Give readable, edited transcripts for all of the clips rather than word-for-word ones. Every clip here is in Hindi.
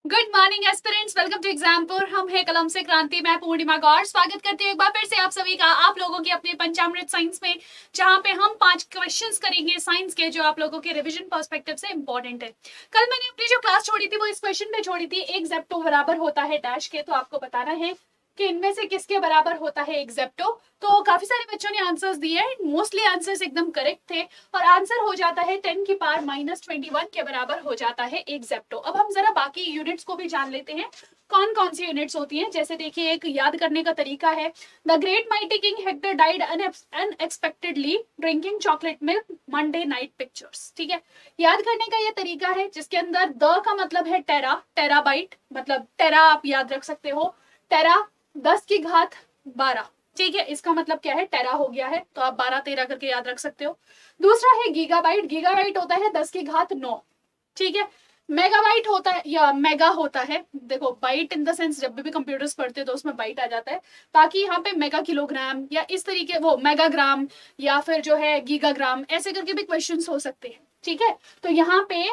Good morning aspirants, welcome to Exampur. हम है कलम से क्रांति, मैं पूर्णिमा गौर स्वागत करती हूँ एक बार फिर से आप सभी का, आप लोगों की अपने पंचामृत साइंस में, जहाँ पे हम 5 क्वेश्चंस करेंगे साइंस के, जो आप लोगों के रिवीजन पर्सपेक्टिव से इंपॉर्टेंट है। कल मैंने अपनी जो क्लास छोड़ी थी वो इस क्वेश्चन पे छोड़ी थी, एक जेप्टो बराबर होता है डैश के, तो आपको बताना है कि इनमें से किसके बराबर होता है एक जेप्टो। तो काफी सारे बच्चों ने आंसर्स दिए हैं, मोस्टली आंसर्स एकदम करेक्ट थे और आंसर हो जाता है 10 की पावर -21 के बराबर हो जाता है एक जेप्टो। अब हम जरा बाकी यूनिट्स को भी जान लेते हैं, कौन कौन सी यूनिट्स होती हैं। जैसे देखिए, एक याद करने का तरीका है, the great mighty king Hector died unexpectedly drinking chocolate milk Monday night pictures. ठीक है, याद करने का ये तरीका है जिसके अंदर द का मतलब है टेरा, टेराबाइट, मतलब टेरा आप याद रख सकते हो, टेरा 10 की घात 12। ठीक है, इसका मतलब क्या है, टेरा हो गया है, तो आप 12 13 करके याद रख सकते हो। दूसरा है गीगाबाइट, गीगाबाइट होता है 10 की घात 9। ठीक है, मेगाबाइट होता है या मेगा होता है, देखो बाइट इन द सेंस जब भी कंप्यूटर्स पढ़ते हैं तो उसमें बाइट आ जाता है, बाकी यहाँ पे मेगा किलोग्राम या इस तरीके वो मेगाग्राम या फिर जो है गीगाग्राम, ऐसे करके भी क्वेश्चंस हो सकते हैं। ठीक है, तो यहाँ पे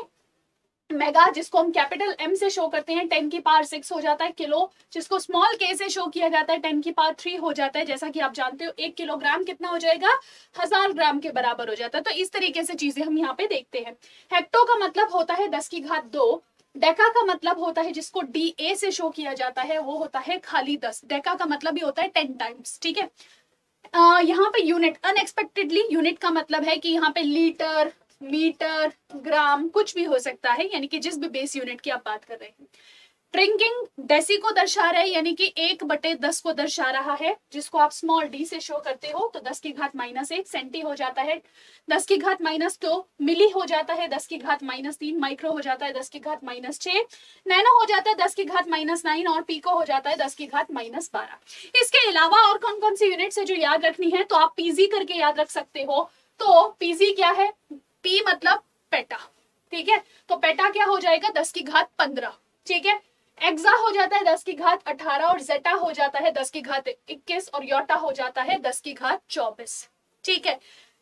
मेगा जिसको हम कैपिटल एम से शो करते हैं 10 की पावर 6 हो जाता है किलो, जिसको स्मॉल के से शो किया जाता है 10 की पावर 3 हो जाता है। जैसा कि आप जानते हो 1 किलोग्राम कितना हो जाएगा, 1000 ग्राम के बराबर हो जाता है। तो इस तरीके से चीजें हम यहाँ पे देखते हैं। हेक्टो का मतलब होता है 10 की घात 2। डेका का मतलब होता है जिसको डी ए से शो किया जाता है वो होता है खाली 10। डेका का मतलब भी होता है 10 टाइम्स। ठीक है, यहाँ पे यूनिट अनएक्सपेक्टेडली, यूनिट का मतलब है कि यहाँ पे लीटर, मीटर, ग्राम कुछ भी हो सकता है, यानी कि जिस भी बेस यूनिट की आप बात कर रहे हैं। ड्रिंकिंग डेसी को दर्शा रहा है, यानी कि 1/10 को दर्शा रहा है, जिसको आप स्मॉल डी से शो करते हो तो 10 की घात -1 सेंटी हो जाता है, 10 की घात -2 मिली हो जाता है, 10 की घात -3 माइक्रो हो जाता है, 10 की घात -6 नैनो हो जाता है, 10 की घात -9 और पीको हो जाता है 10 की घात -12। इसके अलावा और कौन कौन सी यूनिट्स है जो याद रखनी है, तो आप पीजी करके याद रख सकते हो। तो पीजी क्या है, पी मतलब पेटा। ठीक है, तो पेटा क्या हो जाएगा, 10 की घात 15। ठीक है, एक्सा हो जाता है 10 की घात 18 और जेटा हो जाता है 10 की घात 21 और योटा हो जाता है 10 की घात 24। ठीक है,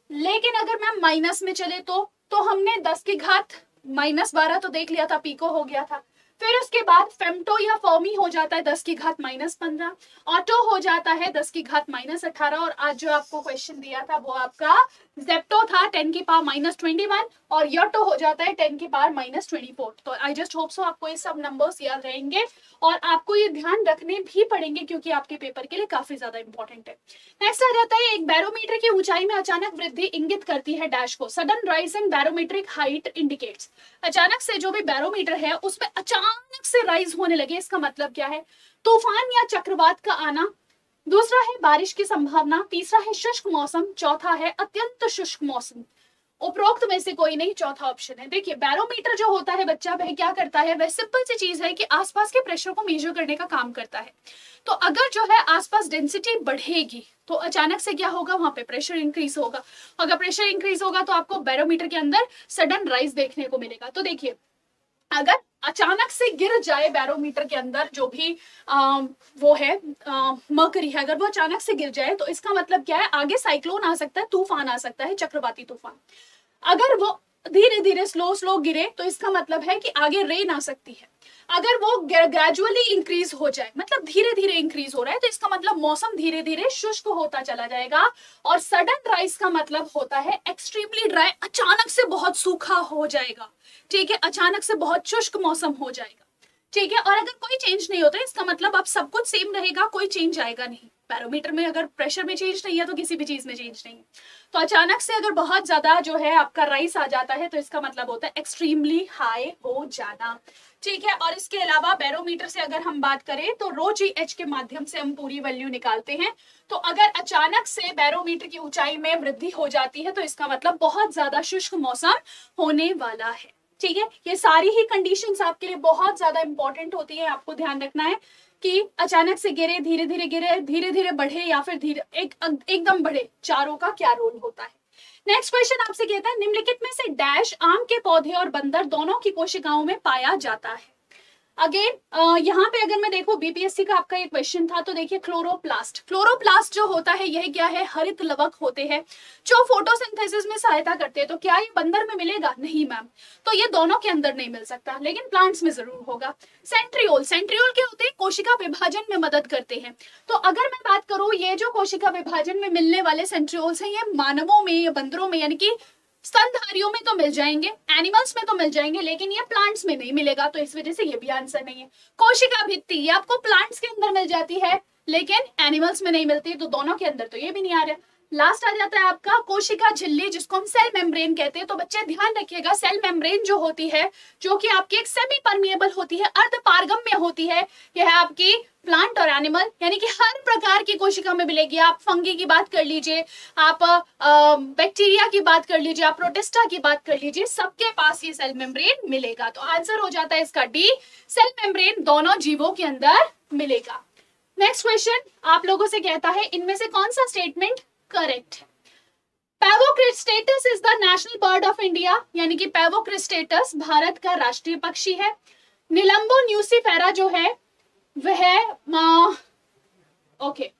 लेकिन अगर मैम माइनस में चले तो हमने 10 की घात -12 तो देख लिया था, पीको हो गया था। फिर उसके बाद फेम्टो या फर्मी हो जाता है 10 की घात -15, ऑटो हो जाता है 10 की घात -18 और आज जो आपको क्वेश्चन दिया था वो आपका जेप्टो था 10 की पावर -21 और योटो हो जाता है 10 की पावर -24। तो आई जस्ट होप सो आपको ये सब नंबर्स याद रहेंगे और आपको ये ध्यान रखने भी पड़ेंगे क्योंकि आपके पेपर के लिए काफी ज्यादा इंपॉर्टेंट है। नेक्स्ट आ जाता है, एक बैरोमीटर की ऊंचाई में अचानक वृद्धि इंगित करती है डैश को। Sudden rise in barometric height indicates, अचानक से जो भी बैरोमीटर है उसमें अचानक से राइज होने लगे, इसका मतलब क्या है, तूफान या चक्रवात का आना। दूसरा है बारिश की संभावना, तीसरा है शुष्क मौसम, चौथा है अत्यंत शुष्क मौसम। उपरोक्त में से कोई नहीं, चौथा ऑप्शन है। देखिए बैरोमीटर जो होता है बच्चा, वह क्या करता है, वह सिंपल सी चीज है कि आसपास के प्रेशर को मेजर करने का काम करता है। तो अगर जो है आसपास डेंसिटी बढ़ेगी तो अचानक से क्या होगा, वहां पे प्रेशर इंक्रीज होगा। अगर प्रेशर इंक्रीज होगा तो आपको बैरोमीटर के अंदर सडन राइज देखने को मिलेगा। तो देखिए, अगर अचानक से गिर जाए बैरोमीटर के अंदर जो भी वो है मरकरी है, अगर वो अचानक से गिर जाए तो इसका मतलब क्या है, आगे साइक्लोन आ सकता है, तूफान आ सकता है, चक्रवाती तूफान। अगर वो धीरे धीरे स्लो स्लो गिरे तो इसका मतलब है कि आगे रेन आ सकती है। अगर वो ग्रेजुअली इंक्रीज हो जाए, मतलब धीरे धीरे इंक्रीज हो रहा है, तो इसका मतलब मौसम धीरे धीरे शुष्क होता चला जाएगा। और सडन राइज का मतलब होता है एक्सट्रीमली ड्राई, अचानक से बहुत सूखा हो जाएगा। ठीक है, अचानक से बहुत शुष्क मौसम हो जाएगा। ठीक है, और अगर कोई चेंज नहीं होता इसका मतलब अब सब कुछ सेम रहेगा, कोई चेंज आएगा नहीं। बैरोमीटर में अगर प्रेशर में चेंज नहीं है तो किसी भी चीज में चेंज नहीं है। तो अचानक से अगर बहुत ज्यादा जो है आपका राइस आ जाता है तो इसका मतलब होता है एक्सट्रीमली हाई हो जाना। ठीक है, और इसके अलावा बैरोमीटर से अगर हम बात करें तो ρGH के माध्यम से हम पूरी वैल्यू निकालते हैं। तो अगर अचानक से बैरोमीटर की ऊंचाई में वृद्धि हो जाती है तो इसका मतलब बहुत ज्यादा शुष्क मौसम होने वाला है। ठीक है, ये सारी ही कंडीशंस आपके लिए बहुत ज्यादा इंपॉर्टेंट होती है, आपको ध्यान रखना है कि अचानक से गिरे, धीरे धीरे गिरे, धीरे धीरे बढ़े या फिर धीरे एकदम बढ़े, चारों का क्या रोल होता है। नेक्स्ट क्वेश्चन आपसे कहता है, निम्नलिखित में से डैश आम के पौधे और बंदर दोनों की कोशिकाओं में पाया जाता है। अगेन यहाँ पे अगर मैं देखूं बीपीएससी का आपका एक क्वेश्चन था, तो देखिए क्लोरोप्लास्ट, क्लोरोप्लास्ट जो होता है यह क्या है, हरित लवक होते हैं जो फोटोसिंथेसिस में सहायता करते हैं। तो क्या ये बंदर में मिलेगा? नहीं मैम, तो ये दोनों के अंदर नहीं मिल सकता, लेकिन प्लांट्स में जरूर होगा। सेंट्रियोल, सेंट्रियोल क्या होते हैं, कोशिका विभाजन में मदद करते हैं। तो अगर मैं बात करूं ये जो कोशिका विभाजन में मिलने वाले सेंट्रियोल्स हैं, ये मानवों में या बंदरों में यानी कि स्तनधारियों में तो मिल जाएंगे, एनिमल्स में तो मिल जाएंगे, लेकिन ये प्लांट्स में नहीं मिलेगा, तो इस वजह से ये भी आंसर नहीं है। कोशिका भित्ति, ये आपको प्लांट्स के अंदर मिल जाती है लेकिन एनिमल्स में नहीं मिलती, तो दोनों के अंदर तो ये भी नहीं आ रहा। लास्ट आ जाता है आपका कोशिका झिल्ली, जिसको हम सेल मेम्ब्रेन कहते हैं। तो बच्चे ध्यान रखिएगा, सेल मेम्ब्रेन जो होती है, जो कि आपकी एक सेमी परमिएबल होती है, अर्ध पारगम्य होती है, यह है आपकी प्लांट और एनिमल यानी कि हर प्रकार की कोशिका में मिलेगी। आप फंगी की बात कर लीजिए, आप बैक्टीरिया की बात कर लीजिए, आप प्रोटिस्टा की बात कर लीजिए, सबके पास ये सेल मेम्ब्रेन मिलेगा। तो आंसर हो जाता है इसका डी, सेल मेम्ब्रेन दोनों जीवों के अंदर मिलेगा। नेक्स्ट क्वेश्चन आप लोगों से कहता है इनमें से कौन सा स्टेटमेंट करेक्ट है। Pavo cristatus is the national bird of India, यानी कि पैवोक्रिस्टेटस भारत का राष्ट्रीय पक्षी है। निलंबो न्यूसीफेरा जो है वह ओके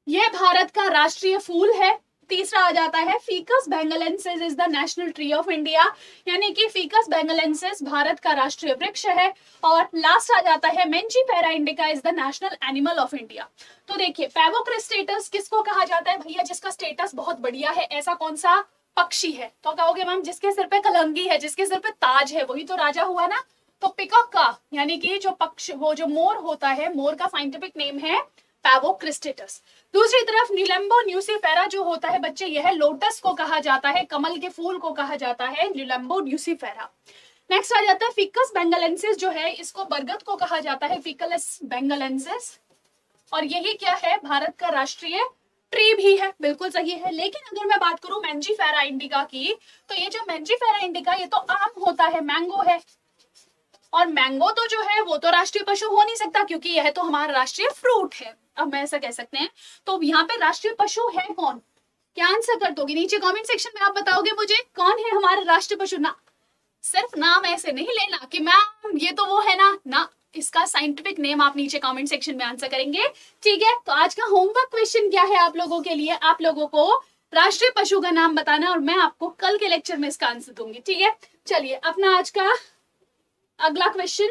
यह भारत का राष्ट्रीय फूल है। तीसरा आ जाता है faeces benghalensis is the national tree of India, यानी कि फीकस बेंगलेंसिस भारत का राष्ट्रीय वृक्ष है। और लास्ट आ जाता है mangifera indica is the national animal of India. तो देखिए पैवोक्रिस्टेटस किसको कहा जाता है भैया, जिसका स्टेटस बहुत बढ़िया है। ऐसा कौन सा पक्षी है? तो कहोगे मैम जिसके सिर पे कलंगी है, जिसके सिर पे ताज है, वही तो राजा हुआ ना। तो पिकॉक का यानी कि जो पक्ष, वो जो मोर होता है, मोर का साइंटिफिक नेम है पैवोक्रिस्टेटस। दूसरी तरफ निलंबो न्यूसीफेरा जो होता है बच्चे, यह लोटस को कहा जाता है, कमल के फूल को कहा जाता है निलंबो न्यूसीफेरा। नेक्स्ट आ जाता है फिकस बेंगलेंसिस जो है, इसको बरगद को कहा जाता है, फिकस बेंगलेंसिस। और यही क्या है, भारत का राष्ट्रीय ट्री भी है, बिल्कुल सही है। लेकिन अगर मैं बात करूं मेंजीफेरा इंडिका की, तो ये जो मेंजीफेरा इंडिका ये तो आम होता है, मैंगो है। और मैंगो तो जो है वो तो राष्ट्रीय पशु हो नहीं सकता, क्योंकि यह तो हमारा राष्ट्रीय फ्रूट है, अब मैं ऐसा कह सकते हैं। तो यहाँ पे राष्ट्रीय पशु है कौन? क्या आंसर कर दोगे? नीचे कमेंट सेक्शन में आप बताओगे मुझे कौन है हमारा राष्ट्रीय पशु। ना सिर्फ नाम ऐसे नहीं लेना कि मैम ये तो वो है ना, इसका साइंटिफिक नेम आप नीचे कमेंट सेक्शन में आंसर करेंगे, ठीक है। तो आज का होमवर्क क्वेश्चन क्या है आप लोगों के लिए, आप लोगों को राष्ट्रीय पशु का नाम बताना, और मैं आपको कल के लेक्चर में इसका आंसर दूंगी, ठीक है। चलिए अपना आज का अगला क्वेश्चन,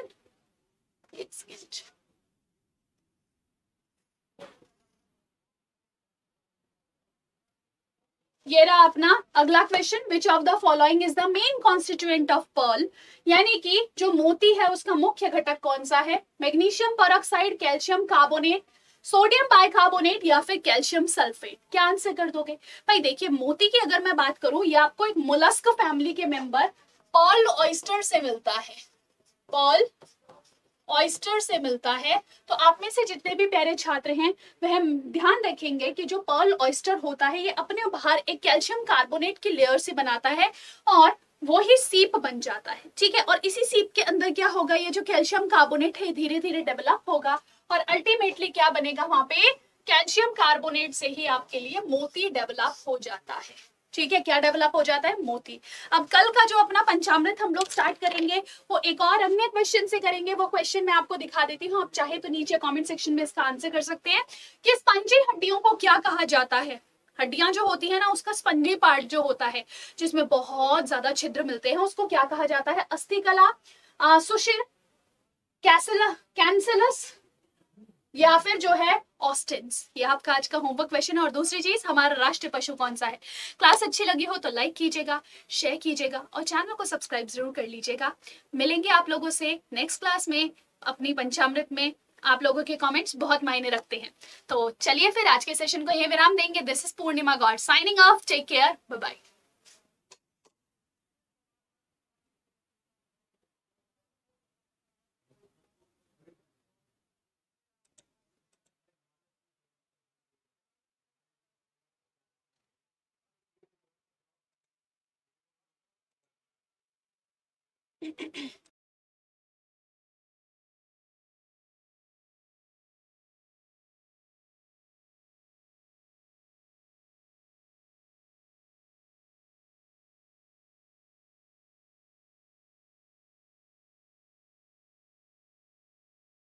ये रहा अपना अगला question. Which of the following is the main constituent of pearl, यानी कि जो मोती है उसका मुख्य घटक कौन सा है? Magnesium peroxide, calcium carbonate, sodium bicarbonate या फिर कैल्शियम सल्फेट। क्या आंसर कर दोगे भाई? देखिए मोती की अगर मैं बात करूं, ये आपको एक मोलस्क फैमिली के मेंबर पर्ल ऑयस्टर से मिलता है, पर्ल ऑयस्टर से मिलता है। तो आप में से जितने भी प्यारे छात्र हैं वह ध्यान रखेंगे कि जो पर्ल ऑयस्टर होता है ये अपने बाहर एक कैल्शियम कार्बोनेट की लेयर से बनाता है और वो ही सीप बन जाता है, ठीक है। और इसी सीप के अंदर क्या होगा, ये जो कैल्शियम कार्बोनेट है धीरे धीरे डेवलप होगा और अल्टीमेटली क्या बनेगा, वहां पे कैल्शियम कार्बोनेट से ही आपके लिए मोती डेवलप हो जाता है, ठीक है। क्या डेवलप हो जाता है? मोती। अब कल का जो अपना पंचामृत हम लोग स्टार्ट करेंगे वो एक और अन्य क्वेश्चन से करेंगे। वो क्वेश्चन मैं आपको दिखा देती हूँ, आप चाहे तो नीचे कमेंट सेक्शन में इसका आंसर कर सकते हैं कि स्पंजी हड्डियों को क्या कहा जाता है। हड्डियां जो होती है ना, उसका स्पंजी पार्ट जो होता है जिसमें बहुत ज्यादा छिद्र मिलते हैं, उसको क्या कहा जाता है? अस्थिकला, सुशिर, कैंसलस या फिर जो है ऑस्टिन्स। ये आपका आज का होमवर्क क्वेश्चन है। और दूसरी चीज, हमारा राष्ट्रीय पशु कौन सा है? क्लास अच्छी लगी हो तो लाइक कीजिएगा, शेयर कीजिएगा और चैनल को सब्सक्राइब जरूर कर लीजिएगा। मिलेंगे आप लोगों से नेक्स्ट क्लास में अपनी पंचामृत में। आप लोगों के कमेंट्स बहुत मायने रखते हैं। तो चलिए फिर आज के सेशन को यहीं विराम देंगे। This is Purnima Gaur signing off. Take care, bye bye.